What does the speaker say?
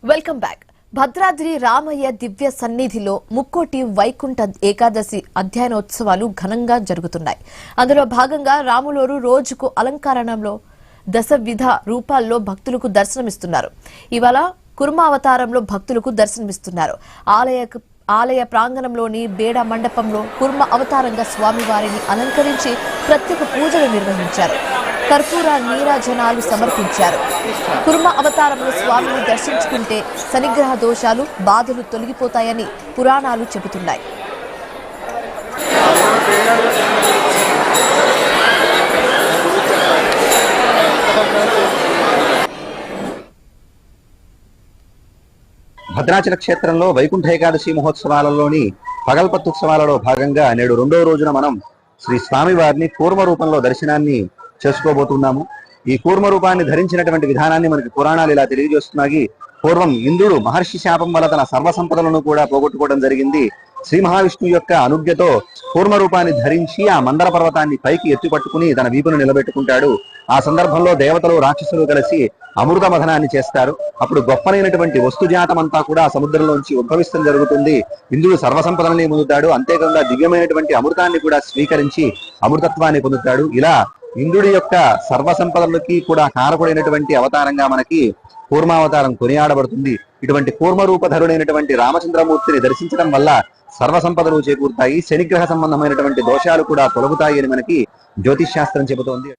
Welcome back. Bhadradri Ramayya దివ్య సన్నిధిలో ముక్కోటి వైకుంఠ ఏకాదశి అధ్యయనోత్సవాలు ఘనంగా జరుగుతున్నాయి. అందులో భాగంగా రాములోరు రోజుకు అలంకరణలో దశవిధ రూపాల్లో భక్తులకు దర్శనమిస్తున్నారు. ఇవాళ కుర్మావతారంలో భక్తులకు దర్శనమిస్తున్నారు. ఆలయ ప్రాంగణంలోని బేడ మండపంలో కుర్మ అవతారంగా స్వామివారిని అలంకరించి ప్రత్యేక పూజలు నిర్వహించారు. కర్పూర నీరాజనాలు సమర్పించారు. కుర్మ అవతారంలో స్వామిని దర్శించుకుంటే శనిగ్రహ దోషాలు బాధలు తొలగిపోతాయని పురాణాలు చెబుతున్నాయి. భద్రాచల క్షేత్రంలో వైకుంఠ ఏకాదశి మహోత్సవాలలోని పగల్పత్తుత్సవాలలో భాగంగా నేడు రెండవ రోజున మనం శ్రీ స్వామివారిని కూర్మ రూపంలో దర్శనాన్ని చేసుకోబోతున్నాము. ఈ కూర్మ రూపాన్ని ధరించినటువంటి విధానాన్ని మనకి పురాణాలు ఇలా తెలియజేస్తున్నాయి. పూర్వం ఇంద్రుడు మహర్షి శాపం వల్ల తన సర్వసంపదలను కూడా పోగొట్టుకోవడం జరిగింది. శ్రీ మహావిష్ణువు యొక్క అనుజ్ఞతో కూర్మ రూపాన్ని ధరించి ఆ మందర పర్వతాన్ని పైకి ఎత్తిపట్టుకుని తన వీపును నిలబెట్టుకుంటాడు. ఆ సందర్భంలో దేవతలు రాక్షసులు కలిసి అమృత మథనాన్ని చేస్తారు. అప్పుడు గొప్పనైనటువంటి వస్తుజాతం అంతా కూడా సముద్రంలోంచి ఉద్భవిస్తడం జరుగుతుంది. ఇంద్రుడు సర్వసంపదలని పొందుతాడు. అంతేకాకుండా దివ్యమైనటువంటి అమృతాన్ని కూడా స్వీకరించి అమృతత్వాన్ని పొందుతాడు. ఇలా ఇంద్రుడి యొక్క సర్వసంపదలకి కూడా కారకుడైనటువంటి అవతారంగా మనకి కూర్మావతారం కొనియాడబడుతుంది. ఇటువంటి కూర్మరూపధరుడైనటువంటి రామచంద్రమూర్తిని దర్శించడం వల్ల సర్వసంపదలు చేకూరుతాయి. శనిగ్రహ సంబంధమైనటువంటి దోషాలు కూడా తొలగుతాయి అని మనకి జ్యోతిష్ శాస్త్రం చెబుతోంది.